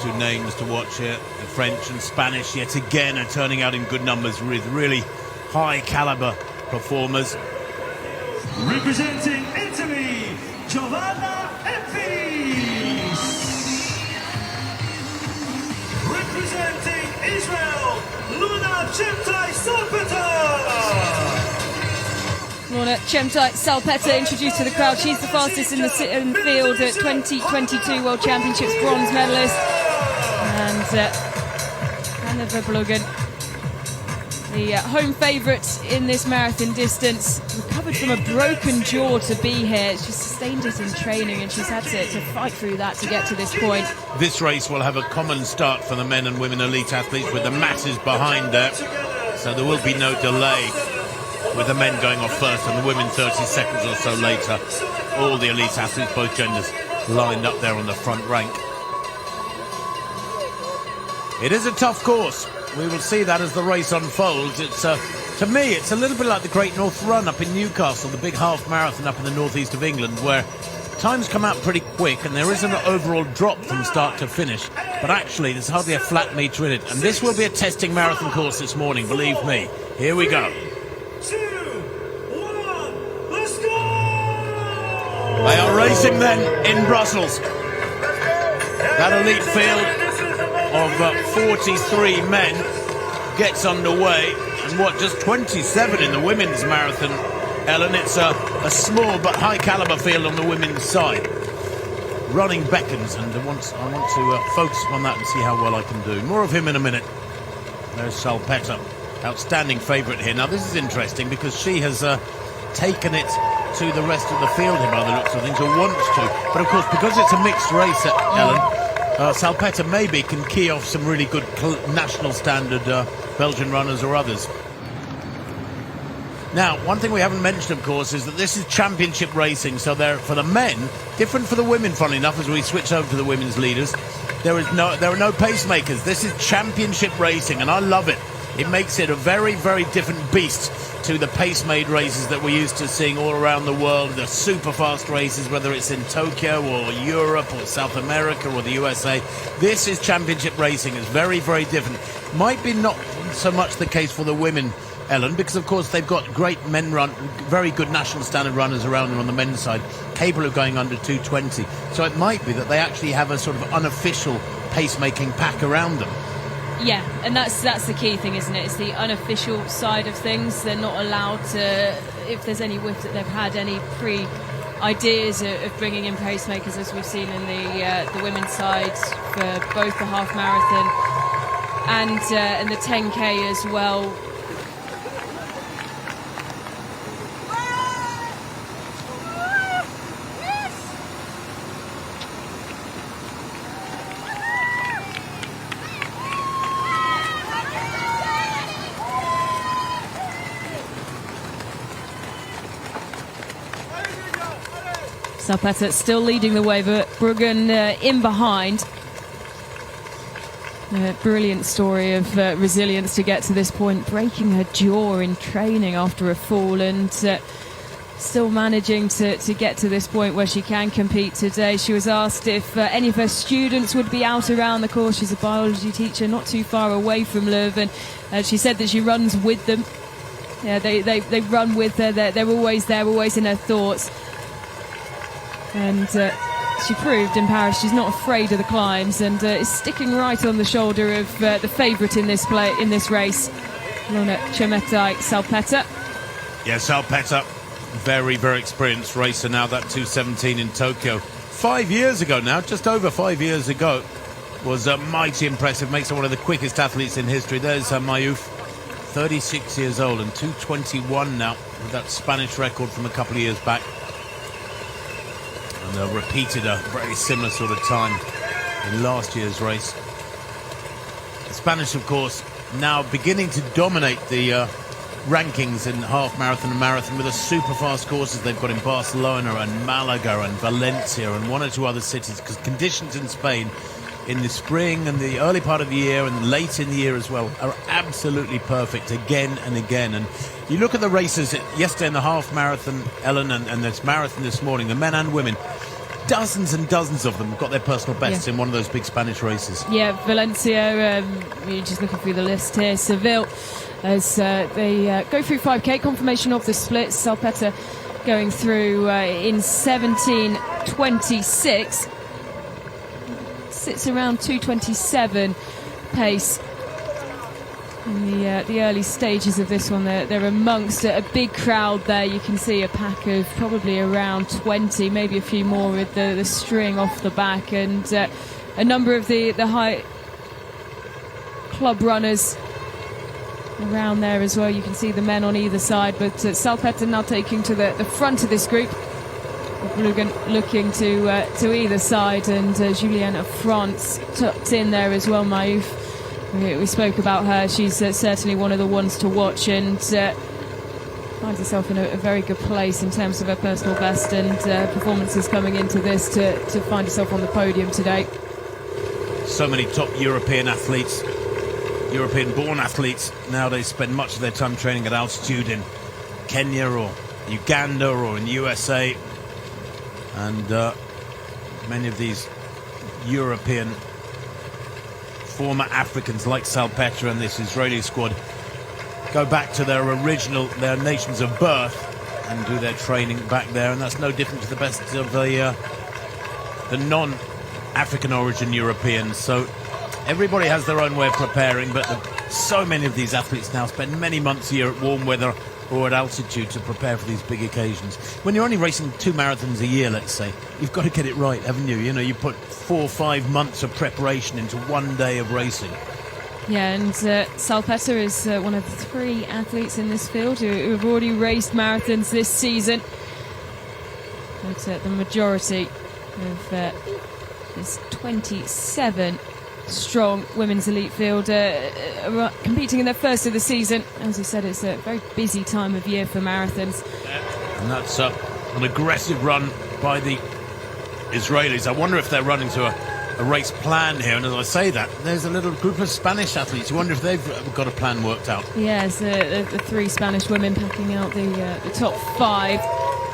two names to watch here. The French and Spanish yet again are turning out in good numbers with really high caliber performers. Representing Italy, Giovanna Epis. Representing Israel, Luna Chemtai-Salpeter. Lorna Chemtai-Salpeter introduced to the crowd. She's the fastest in the field at 2022 World Championships bronze medalist. And Anna Verbruggen, the home favourite in this marathon distance, recovered from a broken jaw to be here. She sustained it in training and she's had to fight through that to get to this point. This race will have a common start for the men and women elite athletes with the masses behind there. So there will be no delay, with the men going off first and the women 30 seconds or so later. All the elite athletes, both genders, lined up there on the front rank. It is a tough course. We will see that as the race unfolds. It's to me, it's a little bit like the Great North Run up in Newcastle, the big half marathon up in the northeast of England, where times come out pretty quick and there is an overall drop from start to finish. But actually, there's hardly a flat metre in it. And this will be a testing marathon course this morning, believe me. Here we go. 2, 1, let's go! They are racing then in Brussels. That elite field of 43 men gets underway. And what, just 27 in the women's marathon, Ellen? It's a small but high caliber field on the women's side. Running beckons, and I want to focus on that and see how well I can do. More of him in a minute. There's Salpeter, outstanding favourite here. Now this is interesting because she has taken it to the rest of the field here by the looks of things, or wants to. But of course, because it's a mixed race, Ellen, Salpeter maybe can key off some really good national standard Belgian runners or others. Now, one thing we haven't mentioned, of course, is that this is championship racing. So there, for the men, different for the women, funnily enough, as we switch over to the women's leaders, there are no pacemakers. This is championship racing, and I love it. It makes it a very, very different beast to the pace-made races that we're used to seeing all around the world, the super fast races, whether it's in Tokyo or Europe or South America or the USA. This is championship racing. It's very, very different. Might be not so much the case for the women, Ellen, because of course they've got great very good national standard runners around them on the men's side, capable of going under 2:20. So it might be that they actually have a sort of unofficial pacemaking pack around them. Yeah, and that's the key thing, isn't it? It's the unofficial side of things. They're not allowed to, if there's any whiff that they've had any ideas of bringing in pacemakers, as we've seen in the women's side for both the half marathon and the 10K as well. Salpeter still leading the way, but Verbruggen in behind. A brilliant story of resilience to get to this point, breaking her jaw in training after a fall, and still managing to get to this point where she can compete today. She was asked if any of her students would be out around the course. She's a biology teacher not too far away from Leuven. She said that she runs with them. Yeah, they run with her. They're always there, always in her thoughts. And she proved in Paris she's not afraid of the climbs, and is sticking right on the shoulder of the favourite in this race, Lorna Chemtai-Salpeter. Yeah, Salpeter, very, very experienced racer now. That 2:17 in Tokyo 5 years ago now, just over 5 years ago, was mighty impressive. Makes her one of the quickest athletes in history. There's Mayouf, 36 years old, and 2:21 now, with that Spanish record from a couple of years back. And repeated a very similar sort of time in last year's race. The Spanish, of course, now beginning to dominate the rankings in half marathon and marathon with the super fast courses they've got in Barcelona and Malaga and Valencia and one or two other cities, because conditions in Spain in the spring and the early part of the year and late in the year as well are absolutely perfect again and again. And you look at the races yesterday in the half marathon, Ellen, and this marathon this morning, the men and women, dozens and dozens of them have got their personal bests in one of those big Spanish races. Yeah, Valencia, you're just looking through the list here. Seville, as they go through 5K, confirmation of the splits. Salpetta going through in 17:26. Sits around 2:27 pace. In the early stages of this one, they're amongst a big crowd there. You can see a pack of probably around 20, maybe a few more with the string off the back, and a number of the high club runners around there as well. You can see the men on either side, but Salpetta now taking to the front of this group. Verbruggen looking to either side, and Julienne of France tucked in there as well. Mayouf, we spoke about her. She's certainly one of the ones to watch, and finds herself in a very good place in terms of her personal best and performances coming into this to find herself on the podium today. So many top European athletes, European-born athletes nowadays spend much of their time training at altitude in Kenya or Uganda or in the USA, and many of these European former Africans like Salpetta and this Israeli squad go back to their nations of birth and do their training back there, and that's no different to the best of the non-African origin Europeans. So everybody has their own way of preparing, but so many of these athletes now spend many months a year at warm weather or at altitude to prepare for these big occasions. When you're only racing 2 marathons a year, let's say, you've got to get it right, haven't you? You know, you put 4 or 5 months of preparation into one day of racing. Yeah, and Salpetta is one of the 3 athletes in this field who have already raced marathons this season. But the majority of this 27 strong women's elite field competing in their first of the season. As you said, it's a very busy time of year for marathons. And that's an aggressive run by the Israelis. I wonder if they're running to a race plan here, and as I say that, there's a little group of Spanish athletes. You wonder if they've got a plan worked out. Yes, the 3 Spanish women packing out the top 5.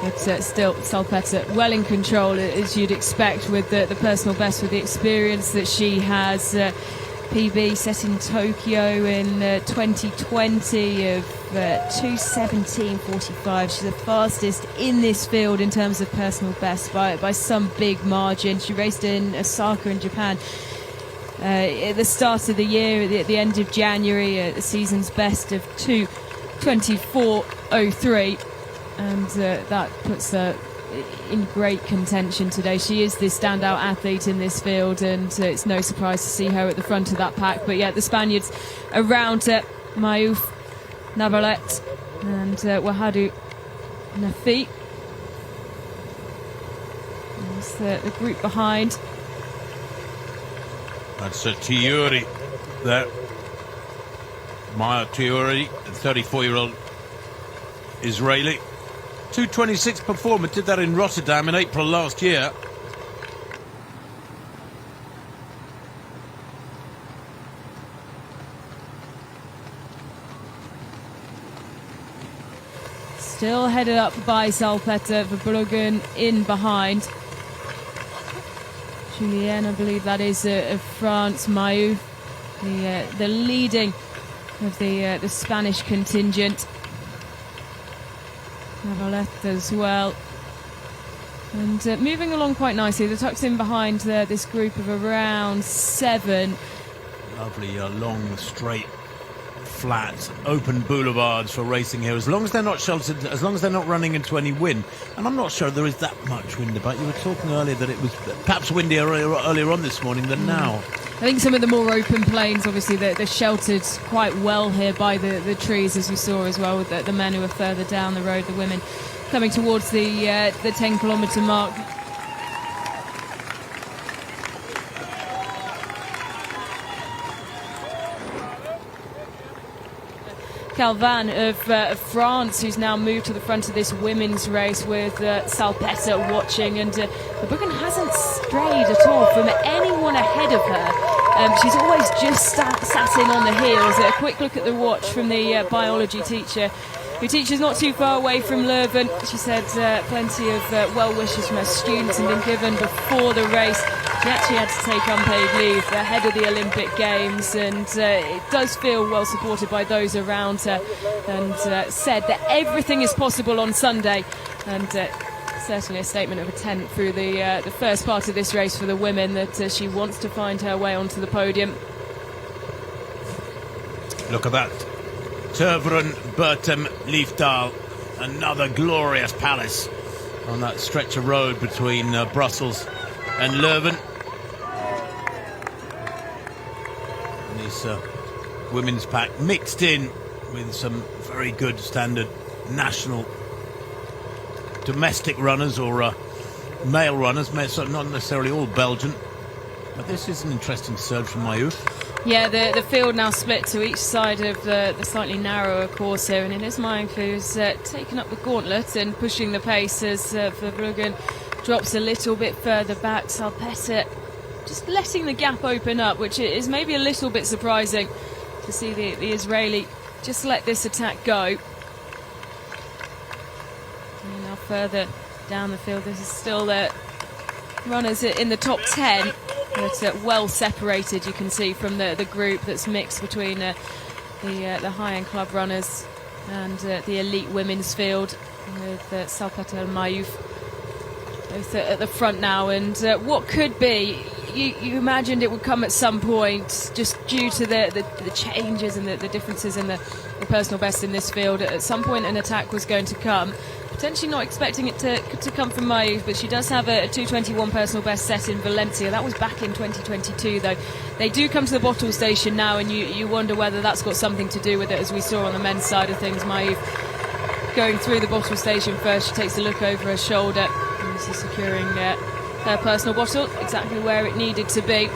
But still, Salpetta well in control, as you'd expect, with the personal best, with the experience that she has. PB set in Tokyo in 2020 of 2:17.45. She's the fastest in this field in terms of personal best by some big margin. She raced in Osaka in Japan at the start of the year, at the end of January, the season's best of 2:24.03. And that puts her in great contention today. She is the standout athlete in this field, and it's no surprise to see her at the front of that pack. But yeah, the Spaniards around her, Mayouf, Navarrete and Wahadu Nafi. There's the group behind. That's Tiuri there. Maya Tiuri, the 34-year-old Israeli. 2:26 performer, did that in Rotterdam in April last year. Still headed up by Salpetta, Verbruggen in behind. Julienne, I believe that is of France. Mayouf, the leading of the Spanish contingent. Navarrete as well. And moving along quite nicely. They're tucked in behind this group of around 7. Lovely, long, straight, flat, open boulevards for racing here. As long as they're not sheltered, as long as they're not running into any wind. And I'm not sure there is that much wind about. You were talking earlier that it was perhaps windier earlier on this morning than now. I think some of the more open plains, obviously, they're sheltered quite well here by the trees, as you saw as well, with the men who are further down the road, the women coming towards the 10-kilometre mark. Calvin of France, who's now moved to the front of this women's race with Salpetta watching, and Verbruggen hasn't strayed at all from anyone ahead of her. She's always just sat in on the heels. A quick look at the watch from the biology teacher who teaches not too far away from Leuven. She said plenty of well wishes from her students had been given before the race. She actually had to take unpaid leave ahead of the Olympic Games, and it does feel well supported by those around her, and said that everything is possible on Sunday, and certainly a statement of intent through the first part of this race for the women, that she wants to find her way onto the podium. Look at that. Verbruggen, another glorious palace on that stretch of road between Brussels and Leuven. And this women's pack mixed in with some very good standard national domestic runners, or male runners, so not necessarily all Belgian. But this is an interesting surge from Mayouf. Yeah, the field now split to each side of the slightly narrower course here, and it is Mayouf who's taken up the gauntlet and pushing the pace as Verbruggen drops a little bit further back. Salpeter just letting the gap open up, which is maybe a little bit surprising to see the Israeli just let this attack go. And now further down the field, this is still runners in the top 10, but well separated, you can see, from the group that's mixed between the high-end club runners and the elite women's field, with Salpeter and Mayouf both at the front now. And what could be, you imagined it would come at some point, just due to the changes and the differences in the personal best in this field. At some point an attack was going to come. Potentially not expecting it to come from Mayouf, but she does have a 2:21 personal best set in Valencia. That was back in 2022, though. They do come to the bottle station now, and you wonder whether that's got something to do with it, as we saw on the men's side of things. Mayouf going through the bottle station first. She takes a look over her shoulder, and this is securing her personal bottle exactly where it needed to be.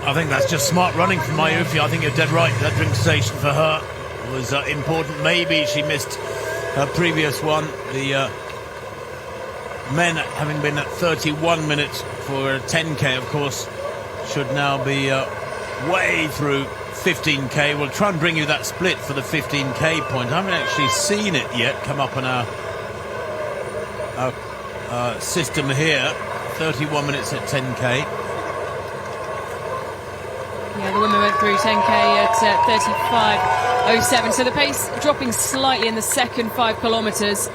I think that's just smart running from Mayouf. I think you're dead right. That drink station for her was important. Maybe she missed her previous one. The men, having been at 31 minutes for a 10k, of course, should now be way through 15k. We'll try and bring you that split for the 15k point. I haven't actually seen it yet come up on our system here. 31 minutes at 10k. Yeah, the women went through 10k at 35:07, so the pace dropping slightly in the second 5 kilometres.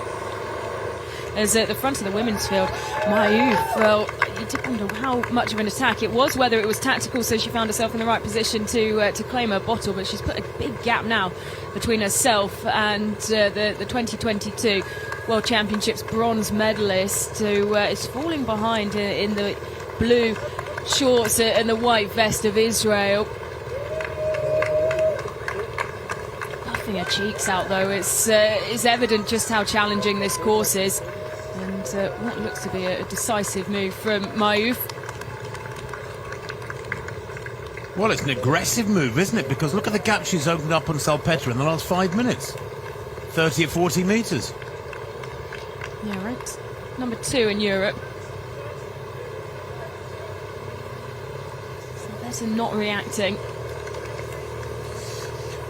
As at the front of the women's field, Mayouf, well, you did wonder how much of an attack it was, whether it was tactical, so she found herself in the right position to claim her bottle, but she's put a big gap now between herself and the 2022 World Championships bronze medalist, who is falling behind in the blue shorts and the white vest of Israel. Puffing her cheeks out, though. It's evident just how challenging this course is, and what looks to be a decisive move from Mayouf. Well, it's an aggressive move, isn't it? Because look at the gap she's opened up on Salpeter in the last 5 minutes. 30 or 40 metres. Yeah, right. Number 2 in Europe. Not reacting.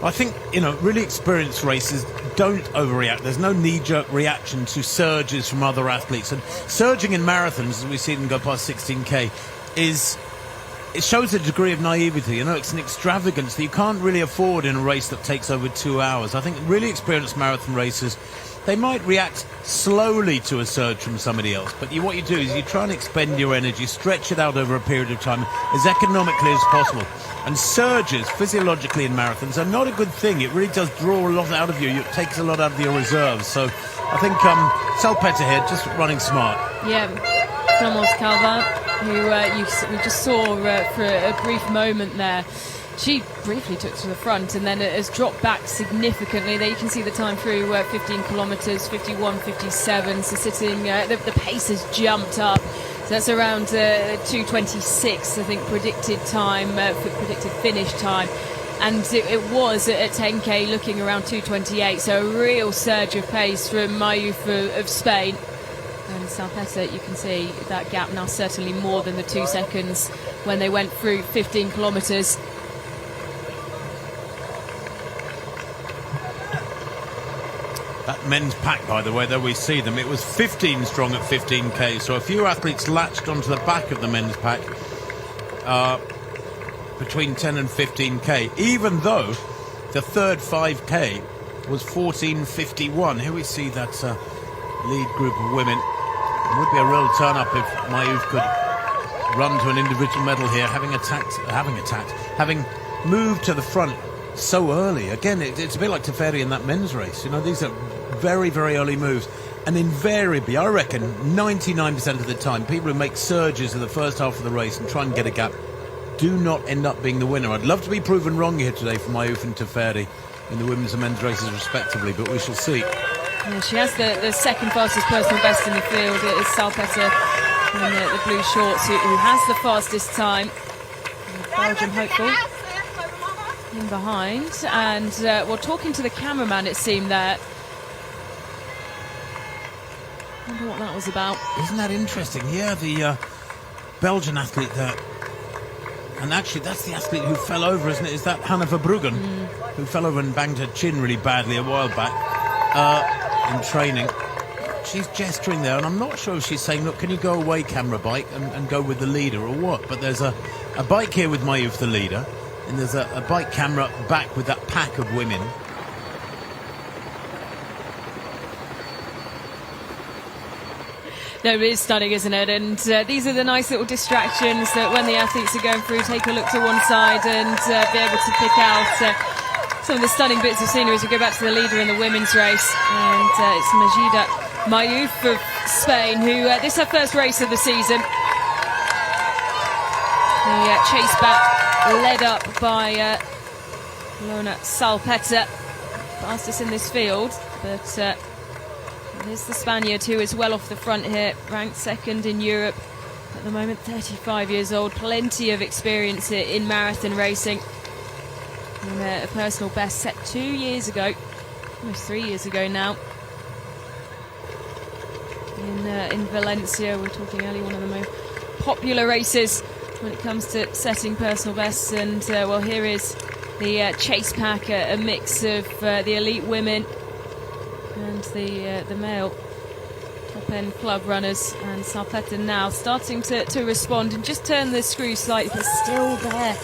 I think, really experienced racers don't overreact. There's no knee-jerk reaction to surges from other athletes. And surging in marathons, as we see them go past 16k, it shows a degree of naivety. It's an extravagance that you can't really afford in a race that takes over 2 hours. I think really experienced marathon racers, they might react slowly to a surge from somebody else, but what you do is you try and expend your energy, stretch it out over a period of time as economically as possible. And surges, physiologically in marathons, are not a good thing. It really does draw a lot out of you. It takes a lot out of your reserves. So I think Salpeter here, just running smart. Yeah, Clémence Calvin, who we just saw for a brief moment there. She briefly took to the front and then it has dropped back significantly. There you can see the time through 15 kilometres, 51:57. So sitting, the pace has jumped up. So that's around 2:26, I think, predicted time, predicted finish time. And it was at 10k looking around 2:28. So a real surge of pace from Mayouf of Spain. And Salpeter, you can see that gap now certainly more than the 2 seconds when they went through 15 kilometres. That men's pack, by the way, though we see them. It was 15 strong at 15k, so a few athletes latched onto the back of the men's pack between 10 and 15k, even though the third 5k was 14:51. Here we see that lead group of women. It would be a real turn-up if Mayouf could run to an individual medal here, having moved to the front so early. Again, it's a bit like Teferi in that men's race. You know, these are very, very early moves. And invariably, I reckon 99% of the time, people who make surges in the first half of the race and try and get a gap do not end up being the winner. I'd love to be proven wrong here today for Mayouf and Teferi in the women's and men's races respectively, but we shall see. Yeah, she has the second fastest personal best in the field. It is Salpeter in the blue shorts who has the fastest time. Belgium hopeful in behind, and well, talking to the cameraman, it seemed that. I wonder what that was about. Isn't that interesting? Yeah, the Belgian athlete there, and actually that's the athlete who fell over, isn't it? Is that Verbruggen, who fell over and banged her chin really badly a while back in training? She's gesturing there, and I'm not sure if she's saying, look, can you go away, camera bike, and go with the leader or what? But there's a bike here with Mayouf, the leader, and there's a bike camera back with that pack of women. No, it is stunning, isn't it? And these are the nice little distractions that when the athletes are going through, take a look to one side and be able to pick out some of the stunning bits of scenery as we go back to the leader in the women's race. And it's Majida Mayouf of Spain, who this is her first race of the season. The chase back led up by Lona Salpeter, fastest in this field, but there's the Spaniard who is well off the front here, ranked second in Europe at the moment, 35 years old, plenty of experience in marathon racing. And a personal best set 2 years ago, almost 3 years ago now, in Valencia. We're talking early, one of the most popular races when it comes to setting personal bests. And well, here is the chase pack, a mix of the elite women and the male top-end club runners, and Salpeter now starting to respond and just turn the screw slightly, but still there.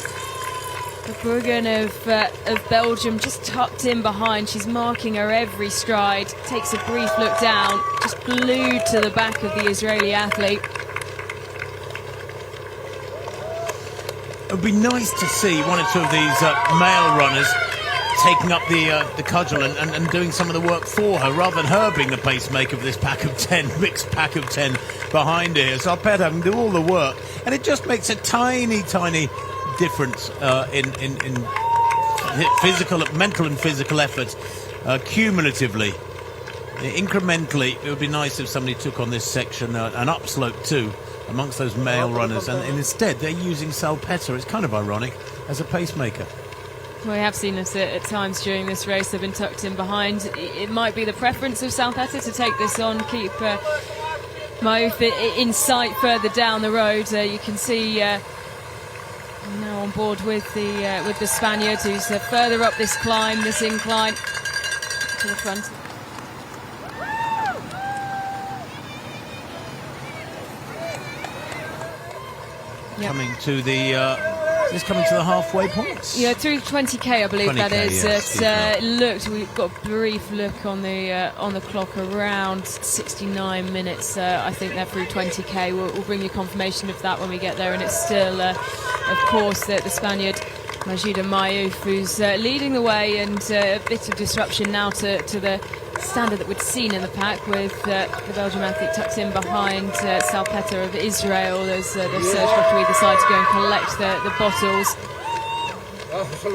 Verbruggen of Belgium just tucked in behind. She's marking her every stride, takes a brief look down, just glued to the back of the Israeli athlete. It would be nice to see one or two of these male runners taking up the cudgel and doing some of the work for her, rather than her being the pacemaker of this pack of 10, mixed pack of 10 behind her. So Salpeter having to do all the work, and it just makes a tiny difference in physical, mental and physical effort cumulatively. Incrementally, it would be nice if somebody took on this section an upslope too amongst those male runners, and instead they're using Salpeter, it's kind of ironic, as a pacemaker. Well, we have seen this at times during this race. They've been tucked in behind. It might be the preference of Salpeter to take this on, keep Mayouf in sight further down the road. You can see now on board with the Spaniard, who's further up this climb, this incline to the front. Yep. Coming to the halfway points. Yeah, through 20k, I believe 20K, that is. Yes, we've got a brief look on the clock, around 69 minutes. I think they're through 20k. We'll bring you confirmation of that when we get there. And it's still, of course, the Spaniard Majida Mayouf who's leading the way, and a bit of disruption now to the standard that we'd seen in the pack, with the Belgian athlete tucked in behind Salpeter of Israel. They've surged off to either side to go and collect the bottles.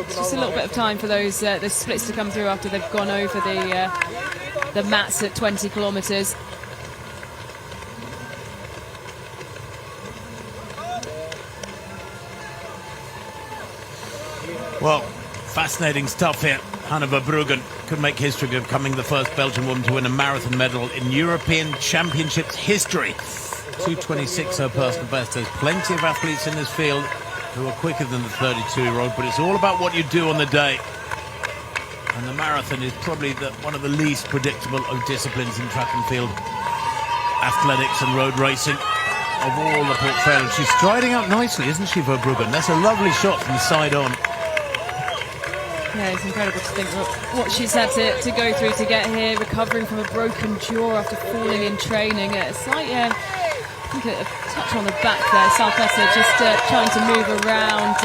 Just a little bit of time for those the splits to come through after they've gone over the mats at 20 kilometres. Well, fascinating stuff here. Verbruggen could make history of becoming the first Belgian woman to win a marathon medal in European Championships history. 2:26 her personal best. There's plenty of athletes in this field who are quicker than the 32-year-old, but it's all about what you do on the day. And the marathon is probably one of the least predictable of disciplines in track and field athletics and road racing of all the portfolio. She's striding out nicely, isn't she, Verbruggen? That's a lovely shot from side on. Yeah, it's incredible to think what she's had to go through to get here, recovering from a broken jaw after falling in training. A slight, I think a touch on the back there. Salpeter just trying to move around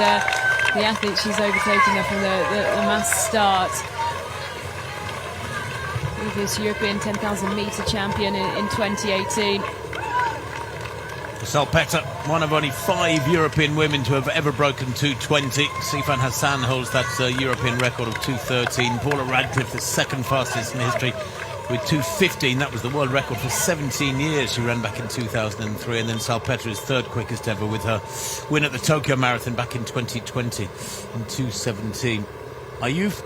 the athlete she's overtaking her from the mass start. Previous European 10,000 metre champion in 2018. Salpeter, one of only 5 European women to have ever broken 2:20. Sifan Hassan holds that European record of 2:13. Paula Radcliffe, the second fastest in history, with 2:15. That was the world record for 17 years. She ran back in 2003. And then Salpeter is third quickest ever with her win at the Tokyo Marathon back in 2020 in 2:17. Mayouf,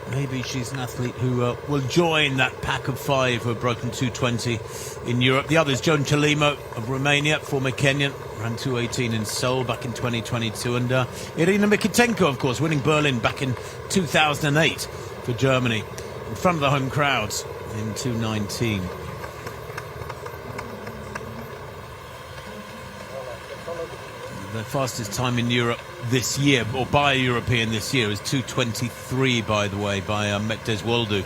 maybe she's an athlete who will join that pack of 5 who have broken 2:20 in Europe. The other is Joan Chelimo of Romania, former Kenyan, ran 2:18 in Seoul back in 2022. And Irina Mikitenko, of course, winning Berlin back in 2008 for Germany in front of the home crowds in 2:19. The fastest time in Europe this year, or by a European this year, is 2:23, by the way, by Mekdes Woldu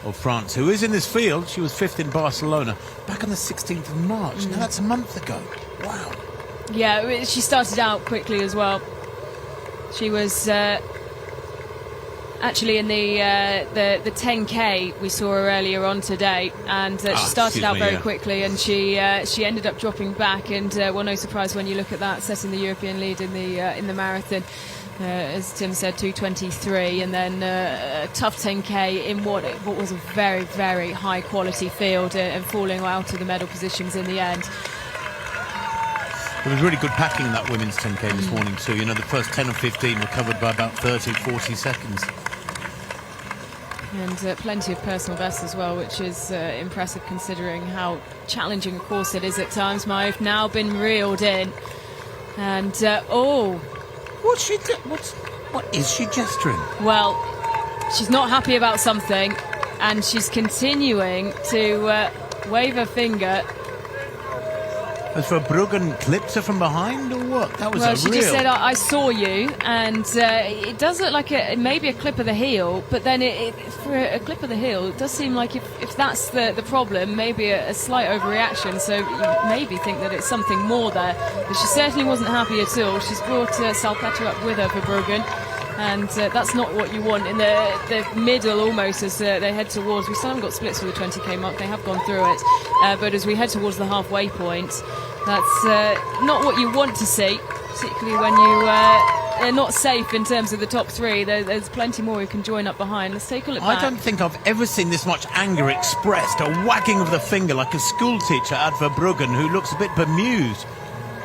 of France, who is in this field. She was 5th in Barcelona back on the 16th of March. Now that's a month ago. Wow. Yeah, she started out quickly as well. She was actually in the 10K we saw her earlier on today, and she started out very quickly, and she ended up dropping back, and well, no surprise when you look at that, setting the European lead in the marathon. As Tim said, 2:23, and then a tough 10K in what was a very, very high quality field, and falling out of the medal positions in the end. There was really good packing in that women's 10K this morning too. You know, the first 10 or 15 were covered by about 30, 40 seconds. And plenty of personal bests as well, which is impressive considering how challenging a course it is at times. Mayouf now been reeled in, and what is she gesturing? Well, she's not happy about something, and she's continuing to wave her finger. Has Verbruggen clipped her from behind, or what? That was she just said, I saw you, and it does look like maybe a clip of the heel, but then for a clip of the heel, it does seem like if that's the problem, maybe a slight overreaction, so you maybe think that it's something more there. But she certainly wasn't happy at all. She's brought Salpeter up with her for Verbruggen, and that's not what you want in the middle almost as they head towards. We still haven't got splits for the 20k mark, they have gone through it, but as we head towards the halfway point, that's not what you want to see, particularly when they're not safe in terms of the top 3. There's plenty more who can join up behind. Let's take a look back. I don't think I've ever seen this much anger expressed, a wagging of the finger like a school teacher at Verbruggen who looks a bit bemused.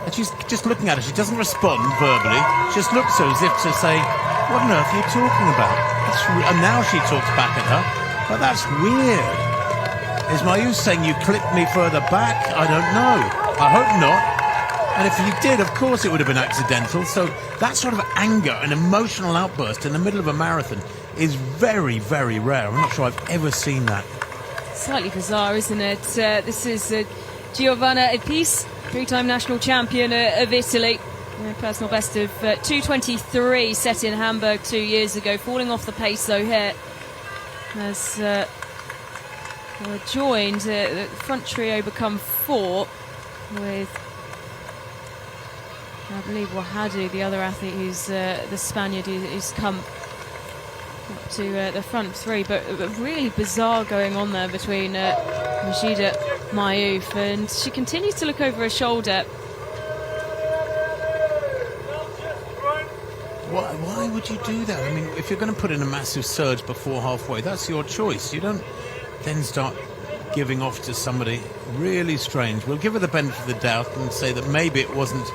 And she's just looking at her. She doesn't respond verbally. She just looks at her as if to say, what on earth are you talking about? And now she talks back at her. But that's weird. Is Mayouf saying you clipped me further back? I don't know. I hope not. And if you did, of course it would have been accidental. So that sort of anger, an emotional outburst in the middle of a marathon is very, very rare. I'm not sure I've ever seen that. Slightly bizarre, isn't it? This is Giovanna Epis, 3-time national champion of Italy. A personal best of 2:23 set in Hamburg 2 years ago. Falling off the pace though here. As joined, the front trio become 4 with, I believe, Wahadu, the other athlete who's the Spaniard who's come up to the front 3. But really bizarre going on there between Majida Mayouf, and she continues to look over her shoulder. Why would you do that? I mean, if you're going to put in a massive surge before halfway, that's your choice. You don't then start giving off to somebody. Really strange. We'll give her the benefit of the doubt and say that maybe it wasn't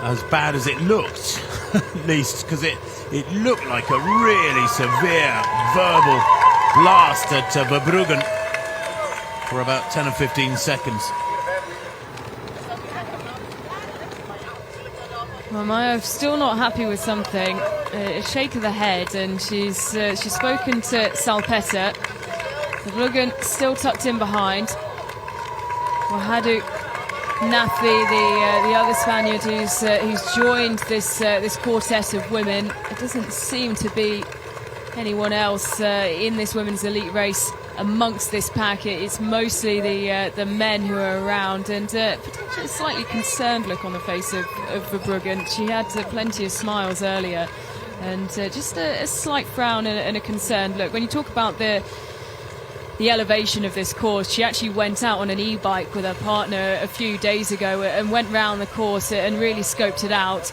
as bad as it looked, at least, because it looked like a really severe verbal blast at Verbruggen for about 10 or 15 seconds. Well, Mayouf still not happy with something. A shake of the head, and she's spoken to Salpeter. Verbruggen still tucked in behind. Wahadu Nafi, the other Spaniard who's joined this quartet of women. It doesn't seem to be anyone else in this women's elite race amongst this pack. It's mostly the men who are around, and potentially a slightly concerned look on the face of Verbruggen. She had plenty of smiles earlier, and just a slight frown and a concerned look. When you talk about the elevation of this course, she actually went out on an e-bike with her partner a few days ago and went round the course and really scoped it out.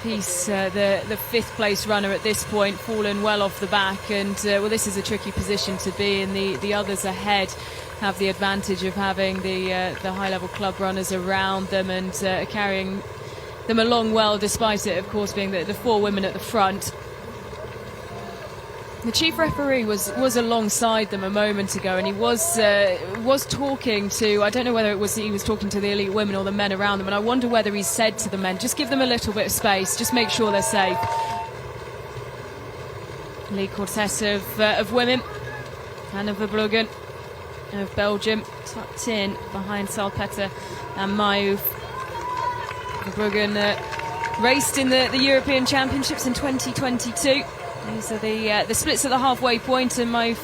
The fifth place runner at this point, fallen well off the back, and well, this is a tricky position to be in. The others ahead have the advantage of having the high level club runners around them and carrying them along well, despite it of course being the four women at the front. The chief referee was alongside them a moment ago, and he was talking to, I don't know whether he was talking to the elite women or the men around them, and I wonder whether he said to the men, just give them a little bit of space, just make sure they're safe. Elite quartet of women. Anna Verbruggen of Belgium, tucked in behind Salpeter and Mayouf. Verbruggen raced in the European Championships in 2022. These are the splits at the halfway point, and Mayouf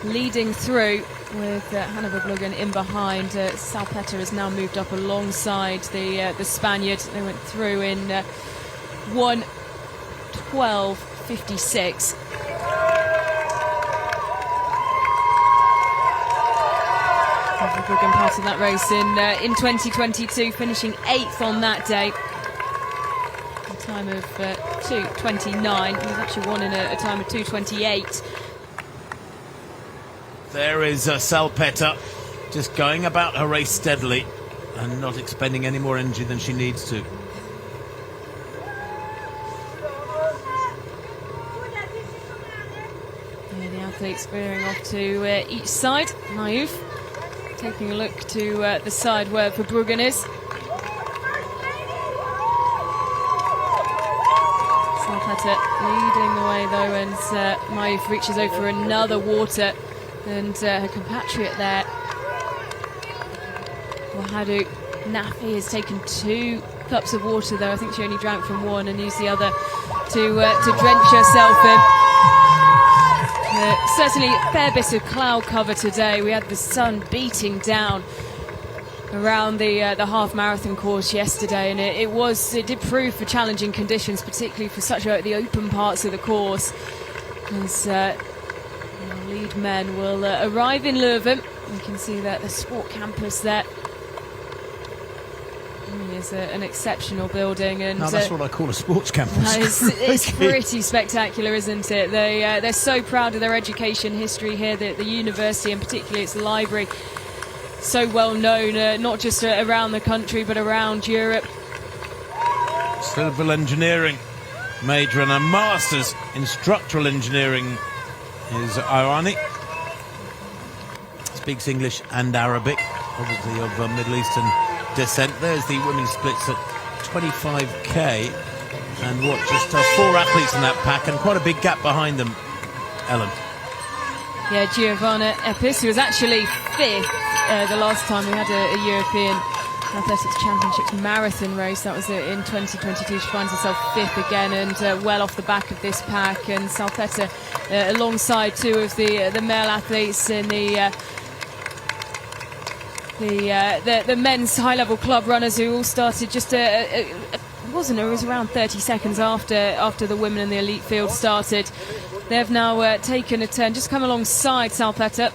leading through with Hannah Verbruggen in behind. Salpeter has now moved up alongside the Spaniard. They went through in 1:12.56. Verbruggen part of that race in 2022, finishing 8th on that day. Time of 2:29. He was actually won in a time of 2:28. There is Salpeter just going about her race steadily and not expending any more energy than she needs to. Yeah, the athletes veering off to each side. Mayouf taking a look to the side where Verbruggen is. Leading the way though, and Mayouf reaches over another water, and her compatriot there, Wahadu Nafi, has taken 2 cups of water though. I think she only drank from one and used the other to drench herself in. Certainly a fair bit of cloud cover today. We had the sun beating down around the half marathon course yesterday, and it did prove for challenging conditions, particularly for the open parts of the course. As the lead men will arrive in Leuven. You can see that the sport campus there. It is an exceptional building, and now that's what I call a sports campus. It's pretty spectacular, isn't it? They're so proud of their education history here, the university, and particularly its library. So well known, not just around the country but around Europe. Civil engineering major and a master's in structural engineering is Irani. Speaks English and Arabic, obviously of Middle Eastern descent. There's the women's splits at 25k, and just 4 athletes in that pack, and quite a big gap behind them, Ellen. Yeah, Giovanna Epis, who was actually 5th the last time we had a European Athletics Championships marathon race. That was in 2022. She finds herself 5th again, and well off the back of this pack. And Salpeter alongside 2 of the male athletes in the men's high-level club runners, who all started just it was around 30 seconds after the women in the elite field started. They've now taken a turn, just come alongside Salpeter.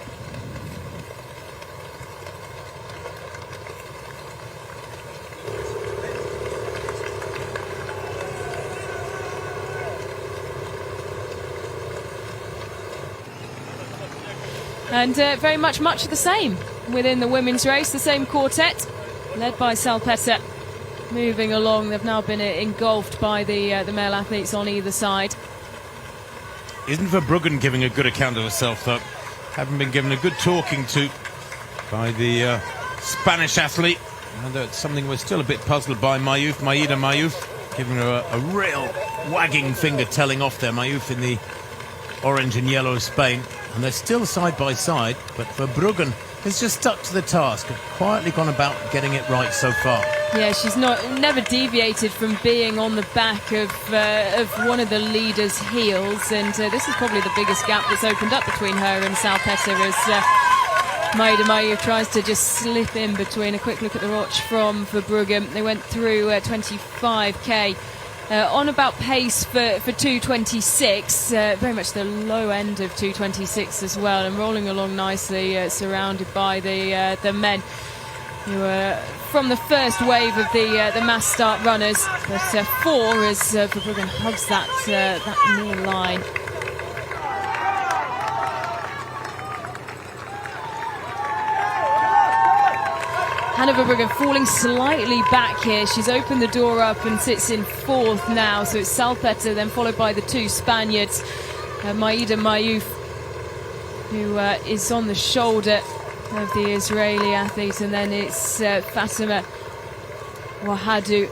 And very much of the same within the women's race, the same quartet, led by Salpeter, moving along. They've now been engulfed by the male athletes on either side. Isn't Verbruggen giving a good account of herself, though? Having been given a good talking to by the Spanish athlete. And that's something we're still a bit puzzled by, Mayouf, Maïda Mayouf. giving her a real wagging finger telling off there. Mayouf in the orange and yellow of Spain. And they're still side by side, but Verbruggen has just stuck to the task, quietly gone about getting it right so far. Yeah, she's never deviated from being on the back of one of the leaders' heels, and this is probably the biggest gap that's opened up between her and Salpeter as Mayouf tries to just slip in between. A quick look at the watch from Verbruggen. They went through 25k. On about pace for 2:26, very much the low end of 2:26 as well, and rolling along nicely, surrounded by the men who were from the first wave of the mass start runners. But four as Verbruggen hugs that near line. Hannah Verbruggen falling slightly back here. She's opened the door up and sits in fourth now. So it's Salpeter, then followed by the two Spaniards, Mayouf, who is on the shoulder of the Israeli athlete, and then it's Fatima Wahadou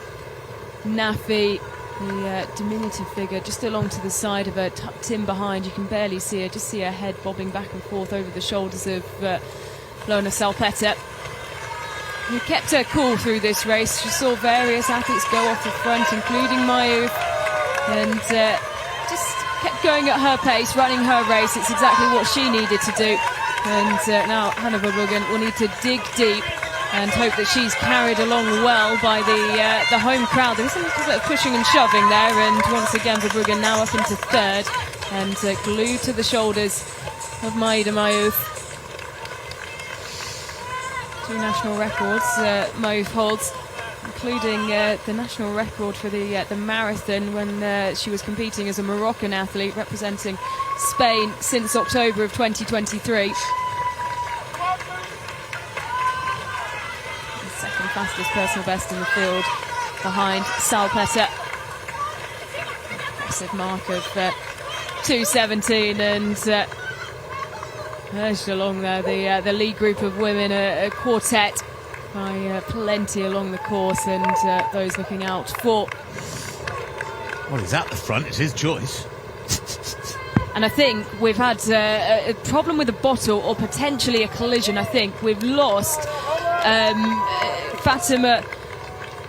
Nafi, the diminutive figure, just along to the side of her, tucked in behind. You can barely see her, just see her head bobbing back and forth over the shoulders of Lona Salpeter, who kept her cool through this race. She saw various athletes go off the front, including Mayouf, and just kept going at her pace, running her race. It's exactly what she needed to do. And now Hannah Verbruggen will need to dig deep and hope that she's carried along well by the home crowd. There was a little bit of pushing and shoving there, and once again Verbruggen now up into third and glued to the shoulders of Mayouf. Two national records Mayouf holds, including the national record for the marathon when she was competing as a Moroccan athlete representing Spain since October of 2023. The second fastest personal best in the field behind Salpeter. Impressive mark of 2:17, and urged along there the lead group of women, a quartet by plenty along the course, and those looking out for. Well, he's at the front, it's his choice. And I think we've had a problem with the bottle, or potentially a collision. I think we've lost Fatima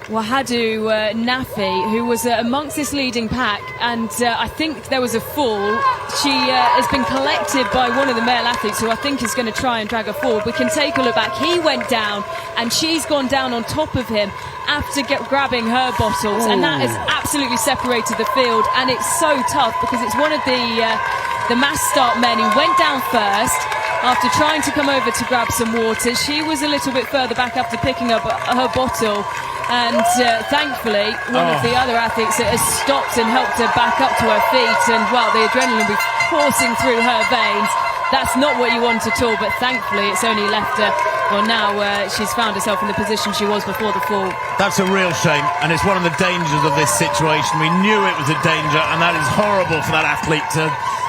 Wahadou Nafi, who was amongst this leading pack, and I think there was a fall. She has been collected by one of the male athletes, who I think is going to try and drag her forward. We can take a look back. He went down, and she's gone down on top of him after grabbing her bottles. Ooh. And that has absolutely separated the field, and it's so tough because it's one of the mass start men who went down first after trying to come over to grab some water. She was a little bit further back after picking up her bottle, and thankfully one of the other athletes has stopped and helped her back up to her feet, and well, the adrenaline will be coursing through her veins. That's not what you want at all, but thankfully it's only left her, well, now she's found herself in the position she was before the fall. That's a real shame, and it's one of the dangers of this situation. We knew it was a danger, and that is horrible for that athlete.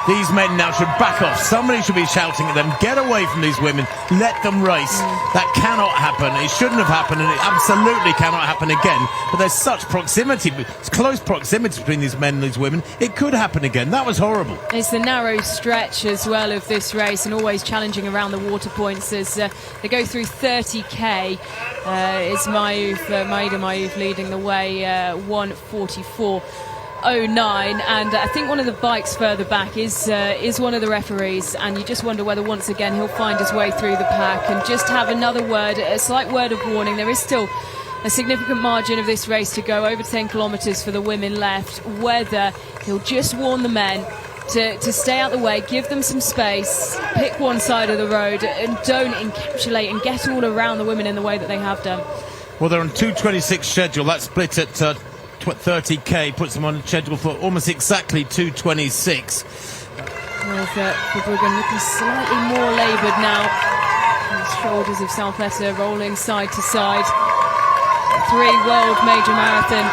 These men now should back off. Somebody should be shouting at them, get away from these women, let them race. That cannot happen. It shouldn't have happened, and it absolutely cannot happen again. But there's such proximity, close proximity between these men and these women. It could happen again. That was horrible. It's the narrow stretch as well of this race, and always challenging around the water points as they go through 30k. It's Mayouf leading the way, 1:44.09, and I think one of the bikes further back is one of the referees, and you just wonder whether once again he'll find his way through the pack and just have another word, a slight word of warning. There is still a significant margin of this race to go, over 10 kilometres for the women left. Whether he'll just warn the men to stay out the way, give them some space, pick one side of the road, and don't encapsulate and get all around the women in the way that they have done. Well, they're on 2:26 schedule. That split at 30k puts them on schedule for almost exactly 2:26. With Verbruggen looking slightly more laboured now. The shoulders of Salpeter rolling side to side. 3 world major marathon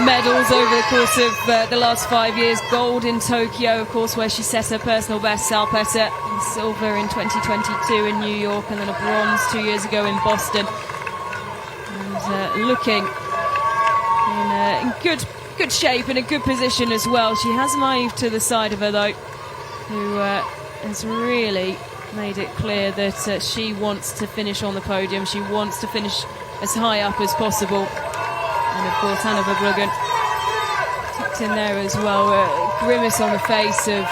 medals over the course of the last 5 years. Gold in Tokyo, of course, where she set her personal best, Salpeter. And silver in 2022 in New York, and then a bronze 2 years ago in Boston. And looking in good good shape and a good position as well. She has Mayouf to the side of her though, who has really made it clear that she wants to finish on the podium. She wants to finish as high up as possible. And of course Anna Verbruggen tucked in there as well. A grimace on the face of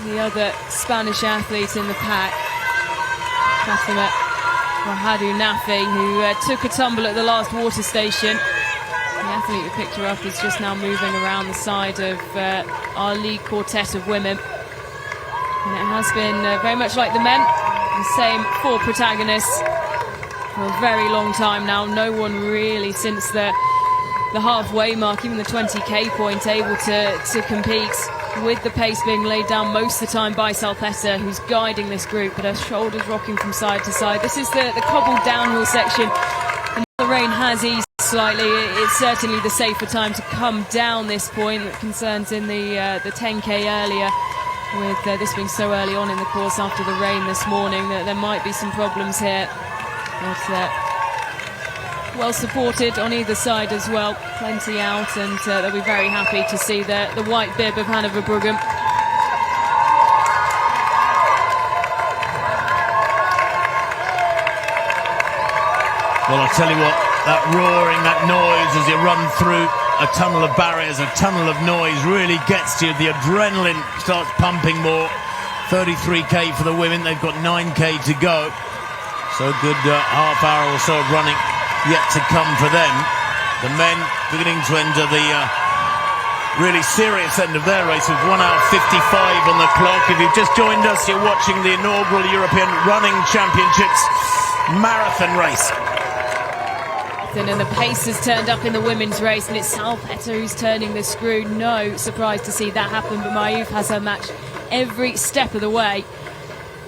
the other Spanish athlete in the pack, Fatima Wahadu Nafi, who took a tumble at the last water station. The athlete who picked her up is just now moving around the side of our lead quartet of women. And it has been very much like the men, the same four protagonists for a very long time now. No one really since the halfway mark, even the 20k point, able to compete with the pace being laid down most of the time by Salpetta, who's guiding this group, but her shoulders rocking from side to side. This is the cobbled downhill section, and the rain has eased slightly. It's certainly the safer time to come down this point. That concerns in the 10k earlier, with this being so early on in the course after the rain this morning, that there might be some problems here. But well supported on either side as well, plenty out, and they'll be very happy to see the white bib of Anna Verbruggen. Well, I'll tell you what, that roaring, that noise as you run through a tunnel of barriers, a tunnel of noise, really gets to you. The adrenaline starts pumping more. 33k for the women, they've got 9k to go. So a good half hour or so of running yet to come for them. The men beginning to enter the really serious end of their race with 1 hour 55 on the clock. If you've just joined us, you're watching the inaugural European Running Championships marathon race. And the pace has turned up in the women's race, and it's Salpetta who's turning the screw. No surprise to see that happen, but Mayouf has her match every step of the way.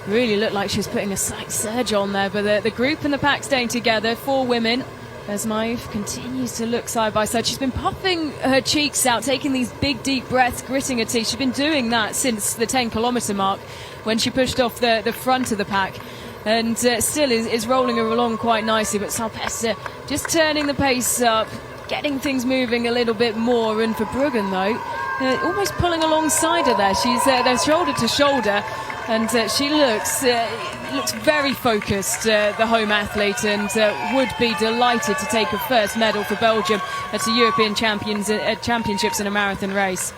Really looked like she was putting a slight surge on there, but the group and the pack staying together. 4 women, as Mayouf continues to look side by side. She's been puffing her cheeks out, taking these big deep breaths, gritting her teeth. She's been doing that since the 10-kilometre mark, when she pushed off the front of the pack, and still is rolling her along quite nicely. But Salpetta just turning the pace up, getting things moving a little bit more. And for Verbruggen though, almost pulling alongside her there. She's they're shoulder to shoulder, and she looks very focused, the home athlete, and would be delighted to take her first medal for Belgium at the European Championships in a marathon race.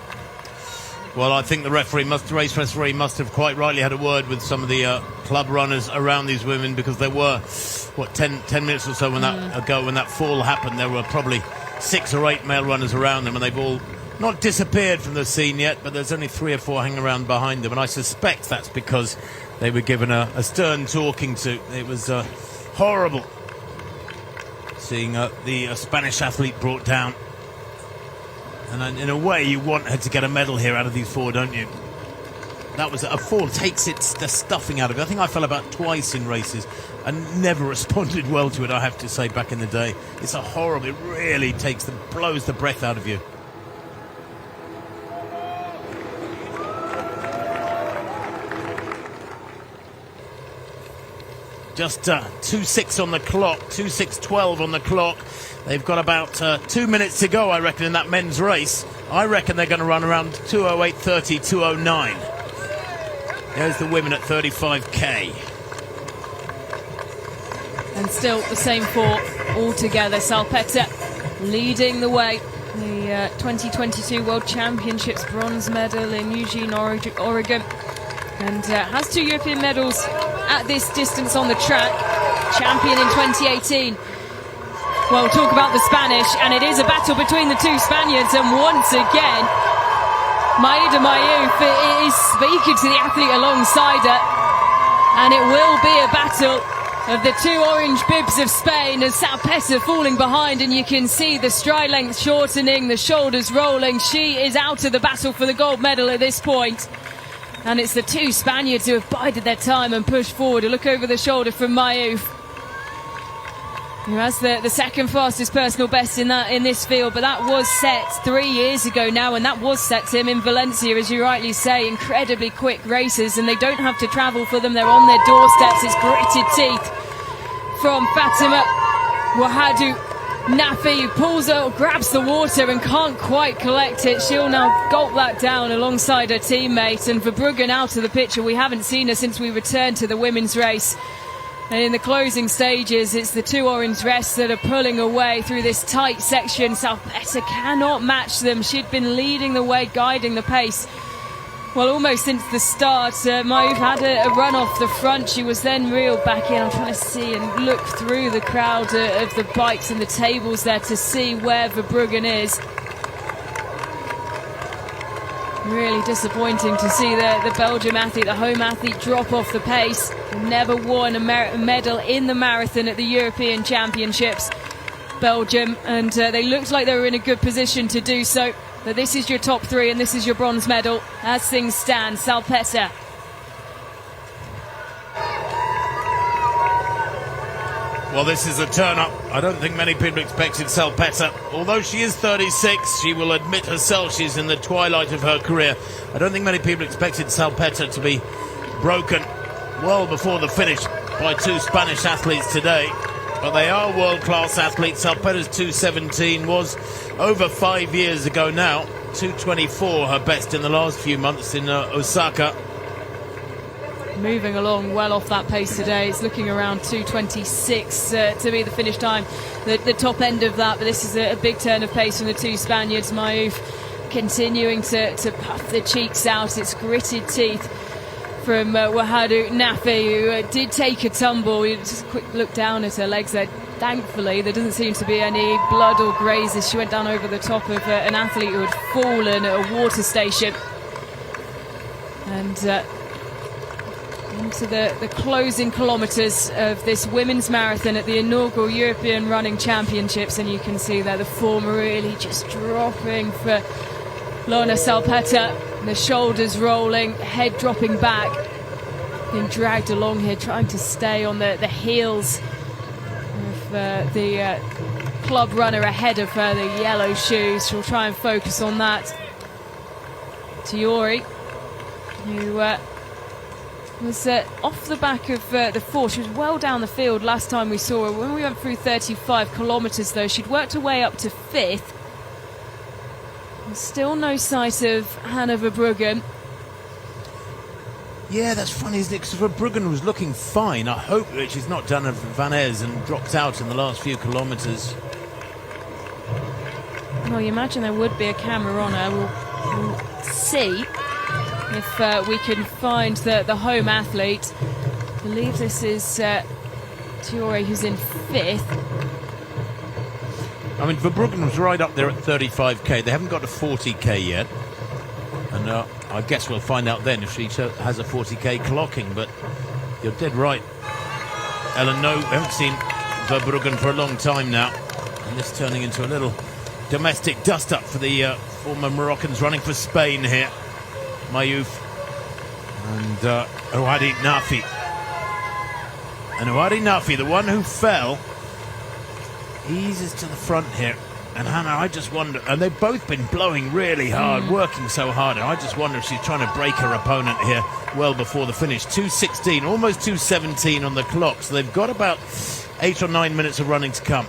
Well, I think the race referee must have quite rightly had a word with some of the club runners around these women, because there were, 10 minutes or so when that fall happened, there were probably 6 or 8 male runners around them, and they've all not disappeared from the scene yet, but there's only 3 or 4 hanging around behind them, and I suspect that's because they were given a stern talking to. It was horrible seeing the Spanish athlete brought down. And in a way, you want her to get a medal here out of these 4, don't you? That was a fall, takes the stuffing out of it. I think I fell about twice in races and never responded well to it, I have to say, back in the day. It's a horrible, it really blows the breath out of you. Just 2:06 on the clock, 2:06:12 on the clock. They've got about 2 minutes to go, I reckon, in that men's race. I reckon they're going to run around 2:08:30, 2:09. There's the women at 35k. And still the same 4 all together. Salpetta leading the way. The 2022 World Championships bronze medal in Eugene, Oregon. And has 2 European medals at this distance on the track. Champion in 2018. Well, talk about the Spanish, and it is a battle between the 2 Spaniards, and once again, Mayouf is speaking to the athlete alongside her, and it will be a battle of the 2 orange bibs of Spain, as Salpetta falling behind, and you can see the stride length shortening, the shoulders rolling. She is out of the battle for the gold medal at this point. And it's the 2 Spaniards who have bided their time and pushed forward. A look over the shoulder from Mayouf, who has the second fastest personal best in this field, but that was set 3 years ago now, and that was set to him in Valencia, as you rightly say. Incredibly quick races, and they don't have to travel for them. They're on their doorsteps. It's gritted teeth from Fatima Wahadu Nafi pulls out, grabs the water and can't quite collect it. She'll now gulp that down alongside her teammate. And Verbruggen out of the picture. We haven't seen her since we returned to the women's race. And in the closing stages, it's the two orange vests that are pulling away through this tight section. Salpeter cannot match them. She'd been leading the way, guiding the pace. Well, almost since the start, Mayouf had a run off the front. She was then reeled back in. I'm trying to see and look through the crowd of the bikes and the tables there to see where Verbruggen is. Really disappointing to see the Belgium athlete, the home athlete, drop off the pace. Never won a medal in the marathon at the European Championships, Belgium, and they looked like they were in a good position to do so. But this is your top three and this is your bronze medal as things stand. Salpeter. Well, this is a turn-up. I don't think many people expected Salpeter. Although she is 36, she will admit herself she's in the twilight of her career. I don't think many people expected Salpeter to be broken well before the finish by two Spanish athletes today. But they are world-class athletes. Salpeter's 2:17 was over 5 years ago now. 2:24, her best in the last few months in Osaka. Moving along well off that pace today. It's looking around 2:26 to be the finish time. The top end of that, but this is a big turn of pace from the two Spaniards. Mayouf continuing to puff the cheeks out. It's gritted teeth from Wahadu Nafi, who did take a tumble. You just a quick look down at her legs there. Thankfully, there doesn't seem to be any blood or grazes. She went down over the top of an athlete who had fallen at a water station. And into the closing kilometres of this women's marathon at the inaugural European Running Championships. And you can see there the form really just dropping for Lorna Salpeter. The shoulders rolling, head dropping back, being dragged along here, trying to stay on the heels of the club runner ahead of her, the yellow shoes. She'll try and focus on that. Tiori, who was off the back of the four. She was well down the field last time we saw her. When we went through 35 kilometres, though, she'd worked her way up to 5th. Still no sight of Hannah Verbruggen. Yeah, that's funny, isn't it? Because Verbruggen was looking fine. I hope that she's not done a Van Aers and dropped out in the last few kilometres. Well, you imagine there would be a camera on her. We'll see if we can find the home athlete. I believe this is Tiori, who's in 5th. I mean, Verbruggen was right up there at 35k. They haven't got to 40k yet. And I guess we'll find out then if she has a 40k clocking. But you're dead right, Ellen. No, we haven't seen Verbruggen for a long time now. And this turning into a little domestic dust-up for the former Moroccans running for Spain here. Mayouf and Ouadi Nafi. And Ouadi Nafi, the one who fell, eases to the front here. And Hannah, I just wonder, and they've both been blowing really hard, working so hard, and I just wonder if she's trying to break her opponent here well before the finish. 2:16, almost 2:17 on the clock, so they've got about 8 or 9 minutes of running to come.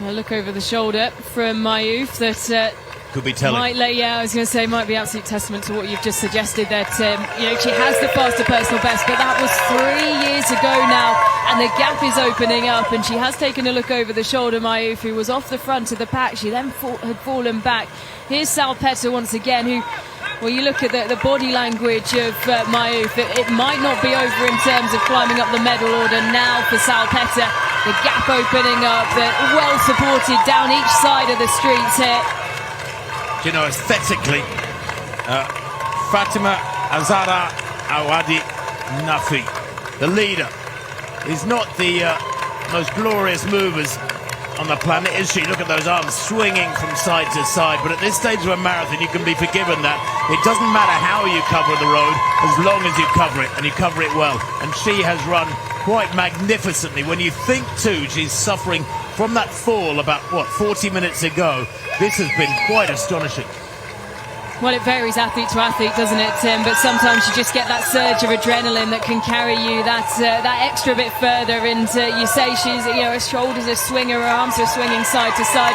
A look over the shoulder from Mayouf that could be telling. I was going to say, might be absolute testament to what you've just suggested, that she has the faster personal best, but that was 3 years ago now, and the gap is opening up, and she has taken a look over the shoulder. Mayouf, who was off the front of the pack, she then had fallen back. Here's Salpeter once again, who, well, you look at the body language of Mayouf, it might not be over in terms of climbing up the medal order now for Salpeter. The gap opening up, well supported down each side of the streets here. You know, aesthetically, Fatima Azara Ouadi Nafi, the leader, is not the most glorious movers on the planet, is she? Look at those arms swinging from side to side. But at this stage of a marathon, you can be forgiven that. It doesn't matter how you cover the road, as long as you cover it, and you cover it well. And she has run quite magnificently. When you think, too, she's suffering from that fall about, 40 minutes ago. This has been quite astonishing. Well, it varies athlete to athlete, doesn't it, Tim? But sometimes you just get that surge of adrenaline that can carry you that extra bit further. And you say she's, her shoulders are swinging, her arms are swinging side to side.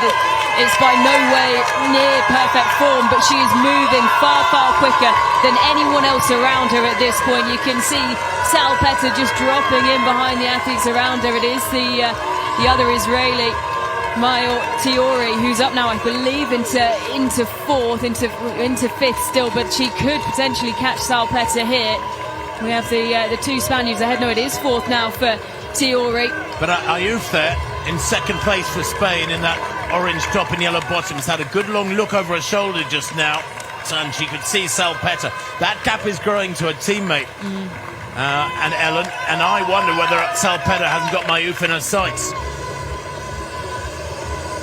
It's by no way near perfect form, but she is moving far, far quicker than anyone else around her at this point. You can see Salpeter just dropping in behind the athletes around her. It is the other Israeli, Mayouf, who's up now, I believe, into fourth, into fifth still, but she could potentially catch Salpeter here. We have the two Spaniards ahead. No, it is fourth now for Tiori. But Mayouf there in second place for Spain in that orange top and yellow bottoms. Had a good long look over her shoulder just now, and she could see Salpeter. That gap is growing to a teammate, and Ellen, and I wonder whether Salpeter hasn't got Mayouf in her sights.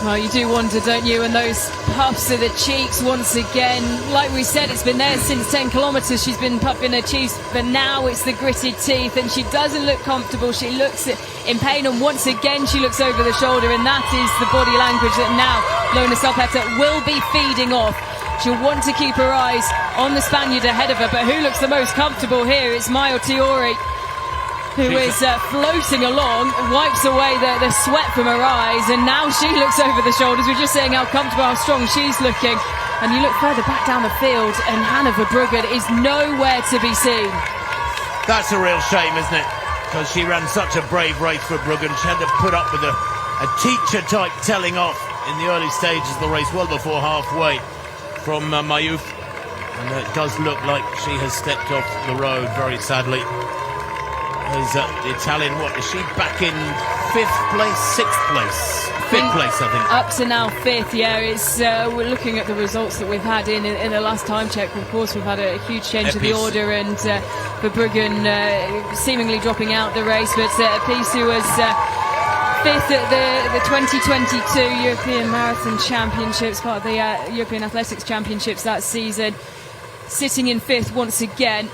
Well, you do wonder, don't you? And those puffs of the cheeks once again. Like we said, it's been there since 10 kilometres. She's been puffing her cheeks, but now it's the gritted teeth, and she doesn't look comfortable. She looks in pain, and once again she looks over the shoulder, and that is the body language that now Lona Salpeter will be feeding off. She'll want to keep her eyes on the Spaniard ahead of her, but who looks the most comfortable here? It's Mayouf, who is floating along, wipes away the sweat from her eyes, and now she looks over the shoulders. We're just saying how comfortable, how strong she's looking. And you look further back down the field, and Hannah Verbruggen is nowhere to be seen. That's a real shame, isn't it? Because she ran such a brave race for Verbruggen. She had to put up with a teacher-type telling off in the early stages of the race, well before halfway, from Mayouf. And it does look like she has stepped off the road, very sadly. Is the Italian, what is she back in fifth place, sixth place, fifth place, I think. Up to now fifth, yeah. It's we're looking at the results that we've had in the last time check. Of course, we've had a huge change of the order, and Verbruggen seemingly dropping out the race, but Epis, who was fifth at the 2022 European Marathon Championships, part of the European Athletics Championships that season, sitting in fifth once again.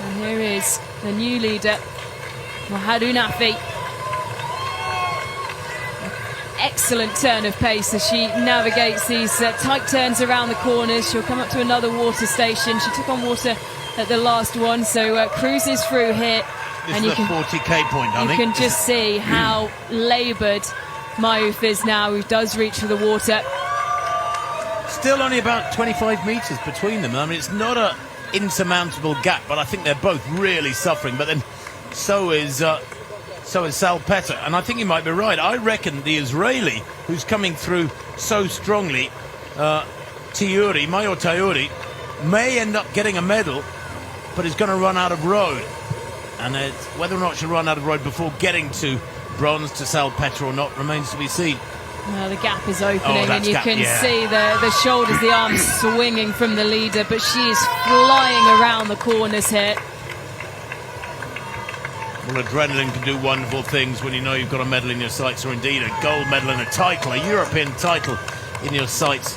And here is the new leader, Mahadou Nafi. Excellent turn of pace as she navigates these tight turns around the corners. She'll come up to another water station. She took on water at the last one, so cruises through here. This is the 40k point, I think. You can just see how laboured Mayouf is now, who does reach for the water. Still only about 25 metres between them. I mean, it's not a insurmountable gap, but I think they're both really suffering. But then so is Salpeter, and I think you might be right. I reckon the Israeli, who's coming through so strongly, Mayouf, may end up getting a medal, but is going to run out of road. And whether or not she'll run out of road before getting to bronze to Salpeter or not remains to be seen. Well, the gap is opening, and you can see the shoulders, the arms swinging from the leader, but she is flying around the corners here. Well, adrenaline can do wonderful things when you know you've got a medal in your sights, or indeed a gold medal and a title, a European title in your sights.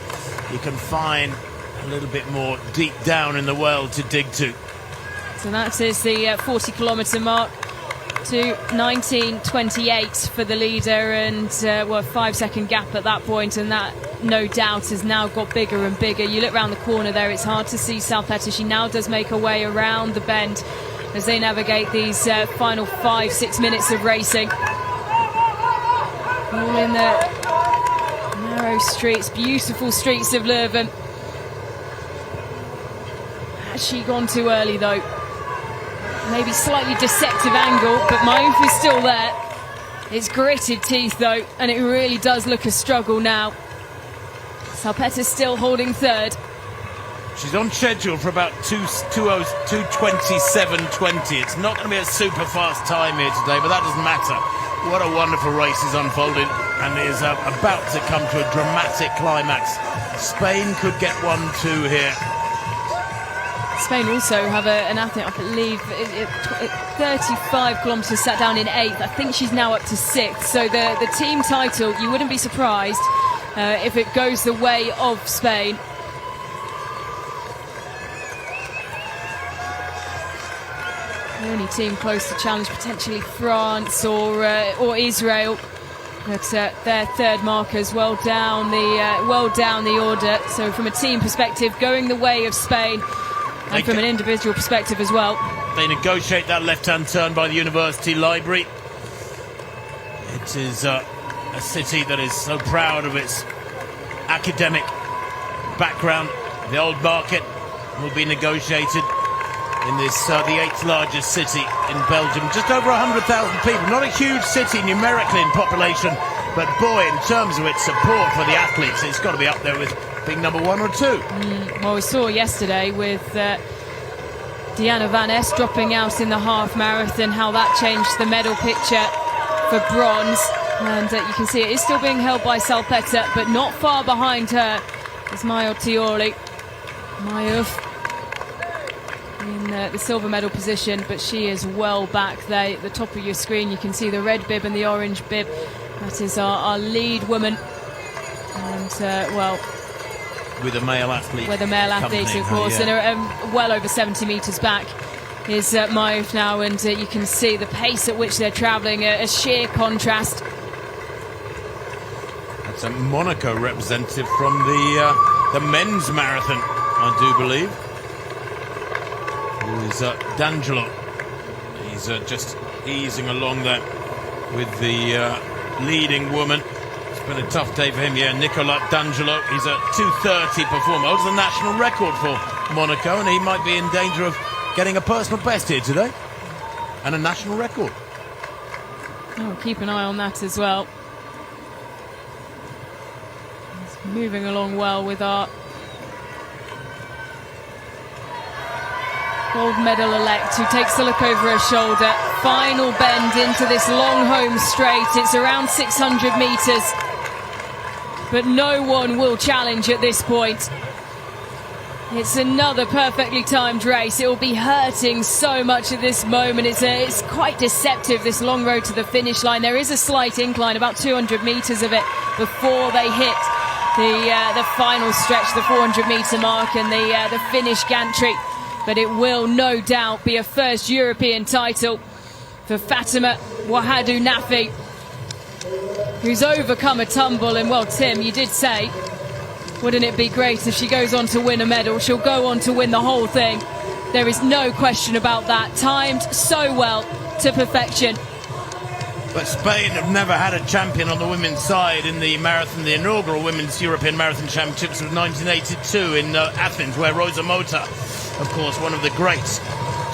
You can find a little bit more deep down in the world to dig to. So that is the 40-kilometre mark to 19:28 for the leader, and a 5-second gap at that point, and that no doubt has now got bigger and bigger. You look around the corner there, it's hard to see Salpeter. She now does make her way around the bend as they navigate these final 5-6 minutes of racing. All in the narrow streets, beautiful streets of Leuven. Has she gone too early though? Maybe slightly deceptive angle, but Mayouf is still there. It's gritted teeth though, and it really does look a struggle now. Salpeter's still holding third. She's on schedule for about 2:27:20. It's not going to be a super fast time here today, but that doesn't matter. What a wonderful race is unfolding, and is about to come to a dramatic climax. Spain could get 1-2 here. Spain also have an athlete, I believe, 35 kilometres, sat down in 8th. I think she's now up to 6th. So the team title, you wouldn't be surprised if it goes the way of Spain. The only team close to challenge, potentially France or Israel. But their third markers well down the order. So from a team perspective, going the way of Spain, and from an individual perspective as well. They negotiate that left-hand turn by the University Library. It is a city that is so proud of its academic background. The old market will be negotiated in this, the 8th largest city in Belgium. Just over 100,000 people. Not a huge city numerically in population, but boy, in terms of its support for the athletes, it's got to be up there with being number 1 or 2. Well, we saw yesterday with Diana Van Es dropping out in the half marathon, how that changed the medal picture for bronze. And you can see it is still being held by Salpetta, but not far behind her is Mayouf in the silver medal position, but she is well back there. At the top of your screen you can see the red bib and the orange bib. That is our lead woman, and with a male athlete, of course, and well over 70 metres back is Mayouf now, and you can see the pace at which they're travelling, a sheer contrast. That's a Monaco representative from the men's marathon, I do believe. Who is D'Angelo. He's just easing along there with the leading woman. It's been a tough day for him. Yeah, Nicolas D'Angelo. He's a 2:30 performer. It's the national record for Monaco, and he might be in danger of getting a personal best here today and a national record. Oh, keep an eye on that as well. He's moving along well with our gold medal elect, who takes a look over her shoulder. Final bend into this long home straight. It's around 600 metres, but no one will challenge at this point. It's another perfectly timed race. It will be hurting so much at this moment. It's quite deceptive, this long road to the finish line. There is a slight incline, about 200 metres of it, before they hit the final stretch, the 400-metre mark, and the finish gantry. But it will no doubt be a first European title for Fatima Wahadou Nafi, who's overcome a tumble. And well, Tim, you did say, wouldn't it be great if she goes on to win a medal? She'll go on to win the whole thing. There is no question about that. Timed so well to perfection. But Spain have never had a champion on the women's side in the marathon. The inaugural Women's European Marathon Championships was 1982 in Athens, where Rosa Mota, of course, one of the greats,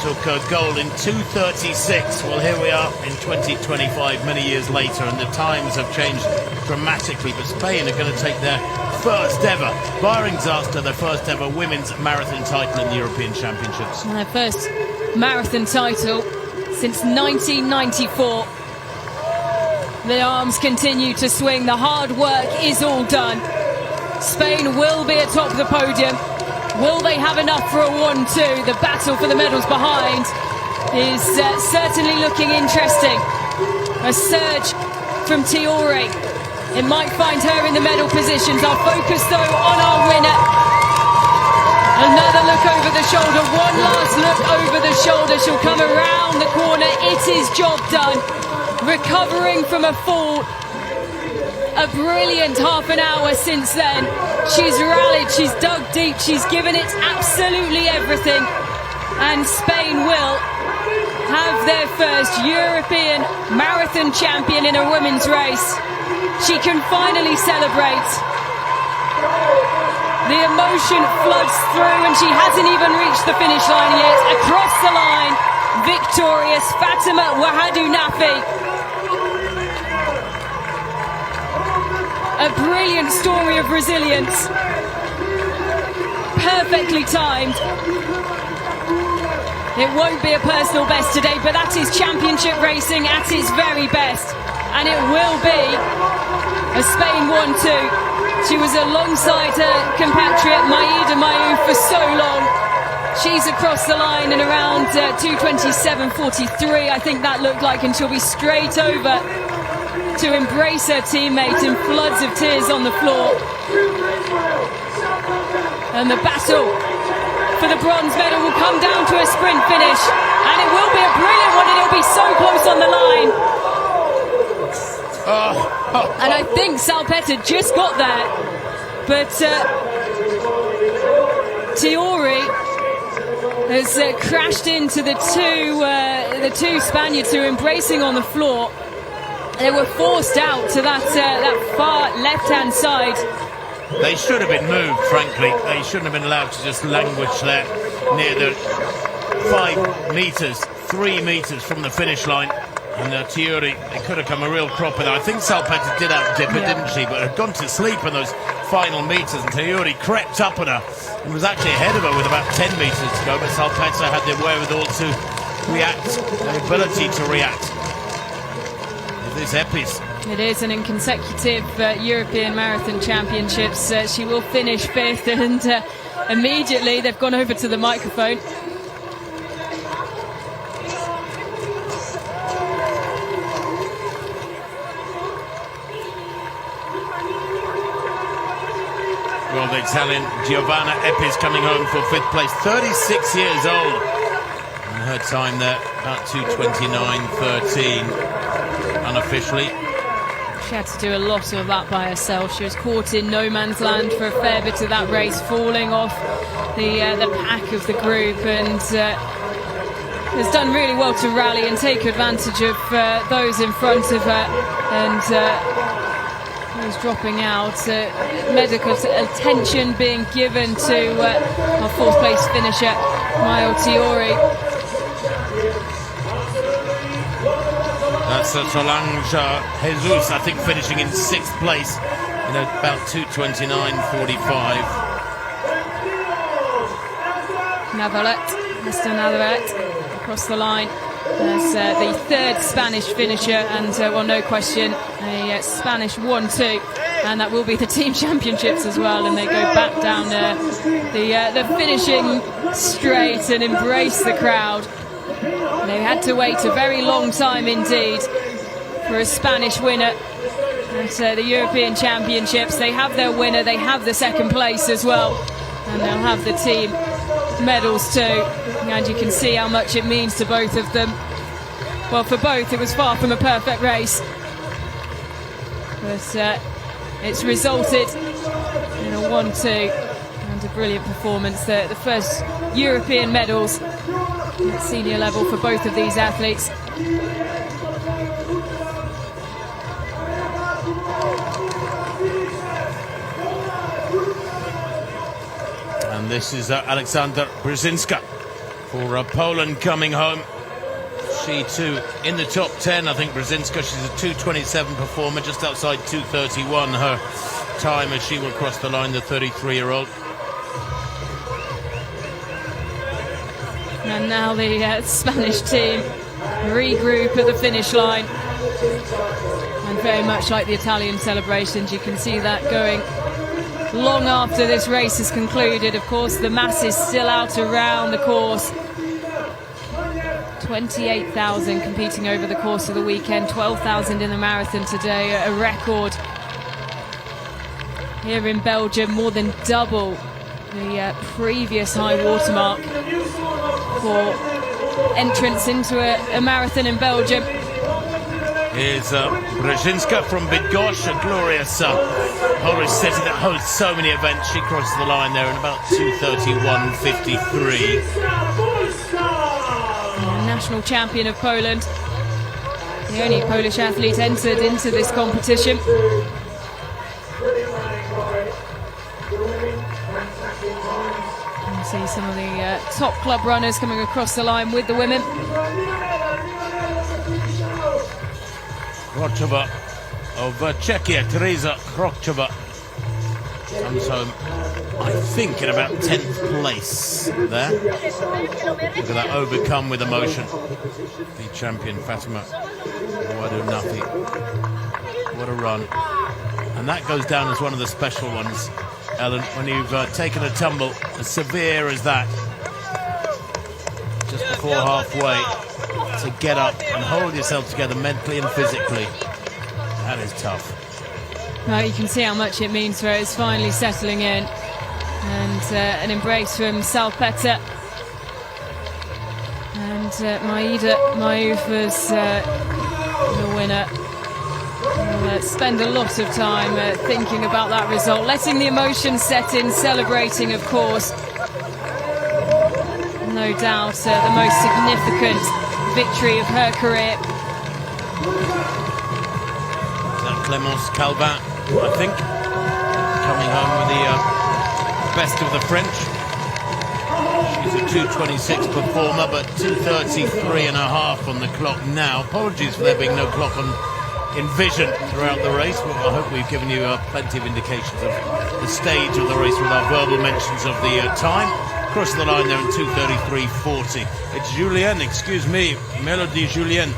took gold in 2:36. Well, here we are in 2025, many years later, and the times have changed dramatically. But Spain are going to take their first ever, barring disaster, their first ever women's marathon title in the European Championships. And their first marathon title since 1994. The arms continue to swing. The hard work is all done. Spain will be atop the podium. Will they have enough for a 1-2? The battle for the medals behind is certainly looking interesting. A surge from Tiore. It might find her in the medal positions. Our focus, though, on our winner. Another look over the shoulder. One last look over the shoulder. She'll come around the corner. It is job done. Recovering from a fall. A brilliant half an hour since then. She's rallied, she's dug deep, she's given it absolutely everything. And Spain will have their first European marathon champion in a women's race. She can finally celebrate. The emotion floods through, and she hasn't even reached the finish line yet. Across the line, victorious Fatima Wahadou Nafi. A brilliant story of resilience. Perfectly timed. It won't be a personal best today, but that is championship racing at its very best. And it will be a Spain 1-2. She was alongside her compatriot Mayouf for so long. She's across the line in around 2:27.43, I think that looked like, and she'll be straight over to embrace her teammate in floods of tears on the floor. And the battle for the bronze medal will come down to a sprint finish, and it will be a brilliant one, and it'll be so close on the line. And I think Salpeter just got there, but Tiori has crashed into the two Spaniards who are embracing on the floor. They were forced out to that far left-hand side. They should have been moved, frankly. They shouldn't have been allowed to just languish there near the 5 metres, 3 metres from the finish line. And Tiori, it could have come a real cropper there. I think Salpeter did outdip her, didn't she? But had gone to sleep in those final metres, and Tiori crept up on her and was actually ahead of her with about 10 metres to go. But Salpeter had the wherewithal to react, the ability to react. This Epis. It is, and in consecutive European Marathon Championships, she will finish 5th, and immediately they've gone over to the microphone. Well, the Italian Giovanna Epis coming home for 5th place, 36 years old. And her time there, about 2:29.13, unofficially. She had to do a lot of that by herself. She was caught in no man's land for a fair bit of that race, falling off the pack of the group, and has done really well to rally and take advantage of those in front of her, and who's dropping out. Medical attention being given to our 4th place finisher, Mayouf Tiori. That's Solange Jesus, I think, finishing in 6th place in about 2:29.45. Mr. Navarrete across the line as the 3rd Spanish finisher, and well, no question, a Spanish 1-2, and that will be the team championships as well. And they go back down the finishing straight and embrace the crowd. They had to wait a very long time indeed for a Spanish winner at the European Championships. They have their winner, they have the 2nd place as well, and they'll have the team medals too. And you can see how much it means to both of them. Well, for both, it was far from a perfect race, but it's resulted in a 1-2 and a brilliant performance. The first European medals at senior level for both of these athletes. And this is Aleksandra Brzezinska for Poland coming home. She too in the top 10. I think Brzezinska, she's a 2:27 performer, just outside 2:31 her time as she will cross the line, the 33-year-old. And now the Spanish team regroup at the finish line. And very much like the Italian celebrations, you can see that going long after this race is concluded. Of course, the masses still out around the course. 28,000 competing over the course of the weekend, 12,000 in the marathon today, a record here in Belgium, more than double the previous high watermark for entrance into a marathon in Belgium. Here's Brzezinska from Bydgoszcz, a glorious Polish city that hosts so many events. She crosses the line there in about 2:31.53. National champion of Poland, the only Polish athlete entered into this competition. You see some of the top club runners coming across the line with the women. Krochova of Czechia, Teresa Krochova, comes home, I think, in about 10th place there. Look at that, overcome with emotion. The champion, Fatima Wadunafi. What a run. And that goes down as one of the special ones, Ellen, when you've taken a tumble as severe as that, just before halfway, to get up and hold yourself together mentally and physically. That is tough. Well, you can see how much it means for her. It's finally settling in. And an embrace from Salpeter. And Mayouf was the winner. spend a lot of time thinking about that result, letting the emotion set in, celebrating, of course. No doubt the most significant victory of her career. Clémence Calvin, I think, coming home with the best of the French. She's a 2:26 performer, but 2:33.5 on the clock now. Apologies for there being no clock in vision throughout the race, but I hope we've given you plenty of indications of the stage of the race with our verbal mentions of the time. Across the line there in 2:33.40. It's Julienne, excuse me, Melody Julienne.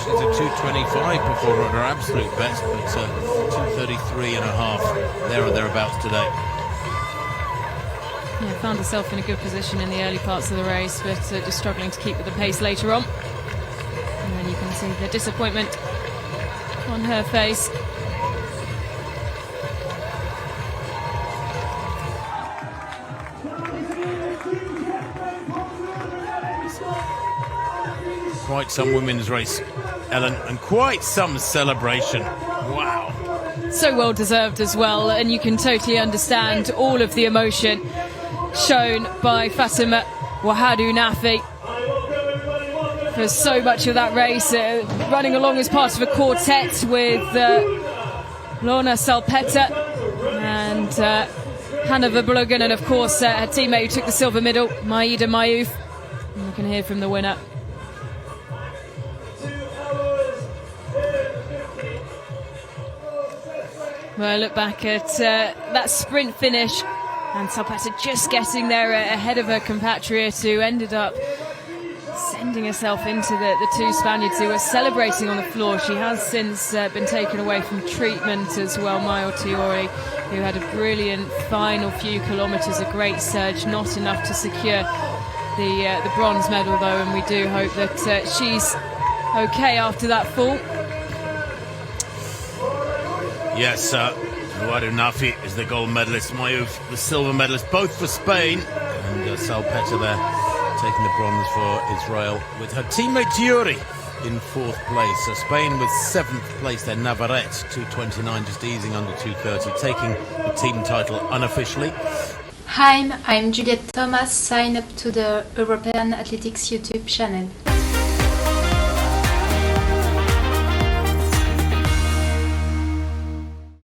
She's a 2:25 performer at her absolute best, but 2:33.5 there or thereabouts today. Yeah, found herself in a good position in the early parts of the race, but just struggling to keep with the pace later on. And then you can see the disappointment on her face. Quite some women's race, Ellen, and quite some celebration. Wow. So well deserved as well, and you can totally understand all of the emotion shown by Fatima Wahadou Nafi for so much of that race, running along as part of a quartet with Lorna Salpetta and Hannah Verbruggen, and of course her teammate who took the silver medal, Maïda Mayouf. And we can hear from the winner. Well, look back at that sprint finish, and Salpetta just getting there ahead of her compatriot, who ended up sending herself into the two Spaniards who were celebrating on the floor. She has since been taken away from treatment as well. Mayouf, who had a brilliant final few kilometres, a great surge, not enough to secure the bronze medal though, and we do hope that she's okay after that fall. Yes, Wahadou Nafi is the gold medalist, Mayouf the silver medalist, both for Spain, and Salpetta there taking the bronze for Israel with her teammate Yuri in fourth place. Spain with seventh place there, Navarrete, 2:29, just easing under 2:30, taking the team title unofficially. Hi, I'm Juliette Thomas. Sign up to the European Athletics YouTube channel.